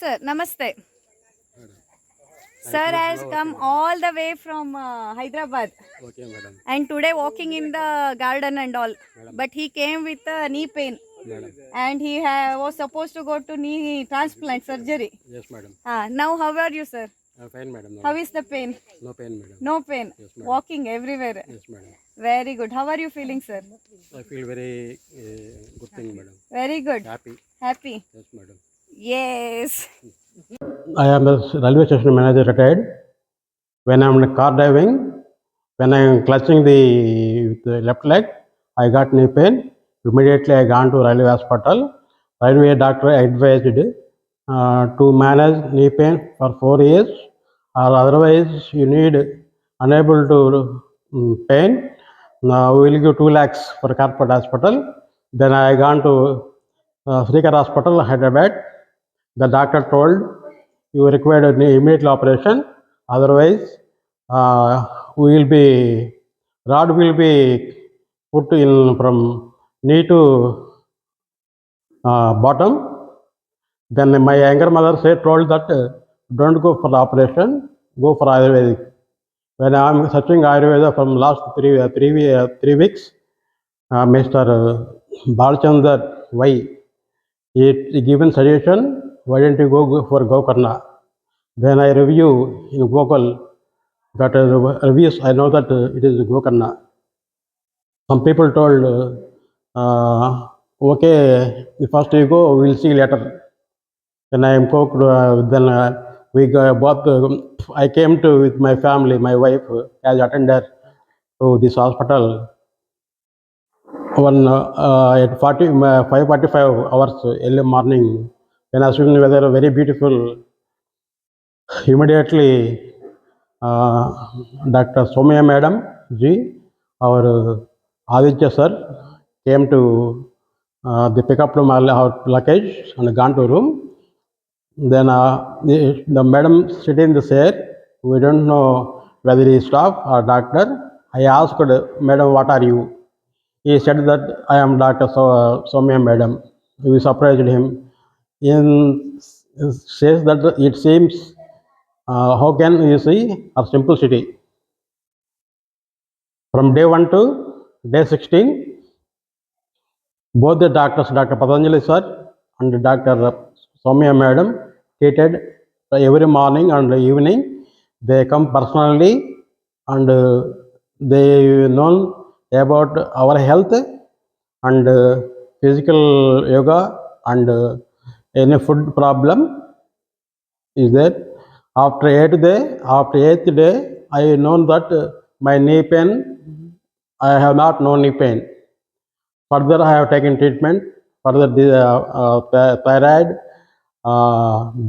sir. Namaste. Sir has come all the way from Hyderabad. Okay, madam. And today walking in the garden and all. Madam. But he came with a knee pain. Madam. And he was supposed to go to knee transplant surgery. Yes, madam. Now how are you, sir? I'm fine, madam. How is the pain? No pain, madam. No pain. Yes, madam. Walking everywhere. Yes, madam. Very good. How are you feeling, sir? I feel very good thing, madam. Very good. Happy. Happy. Yes, madam. Yes. I am the railway station manager retired. When I am in car driving, when I am clutching the left leg, I got knee pain. Immediately I gone to railway hospital. Railway doctor advised to manage knee pain for 4 years, or otherwise you need unable to pain. Now we will give 2 lakhs for corporate hospital. Then I gone to Srikar Hospital, Hyderabad. The doctor told you required an immediate operation. Otherwise, we will be rod will be put in from knee to bottom. Then my younger mother told that don't go for the operation, go for Ayurvedic. When I am searching Ayurveda from last three weeks, Mr. Balchandar Y, he given suggestion, why don't you go for Gokarna? Then I review in Google that reviews, I know that it is Gokarna. Some people told, okay, first you go, we'll see later. Then I am cooked. Then we both. I came to with my family. My wife as attendant to this hospital. One at 5:45 hours early morning. When I was feeling weather very beautiful. Immediately, Dr. Somya Madam Ji, our Aditya sir came to they pick up my luggage and gone to room. Then the madam sitting in the chair. We don't know whether he is staff or doctor. I asked, madam, what are you? He said that I am Dr. Somya madam. We surprised him. In says that it seems, how can you see our simplicity? From day 1 to day 16, both the doctors, Dr. Patanjali sir and Dr. Somya madam, treated every morning and evening. They come personally and they know about our health and physical yoga and any food problem is there. After eighth day, I know that my knee pain, I have not known knee pain. Further, I have taken treatment. Further, the thyroid,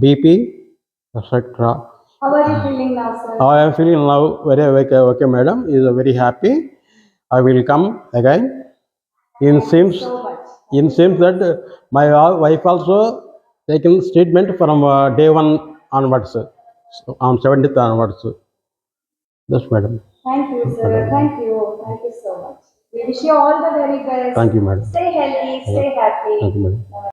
BP, etc. How are you feeling now, sir? I am feeling now very okay, madam. Is very happy. I will come again. It seems that my wife also taken treatment from day 1 onwards, so on 70th onwards. Yes, madam. Thank you, sir. Thank you. Thank you so much. We wish you all the very best. Thank you, madam. Stay healthy, stay happy. Thank you, madam.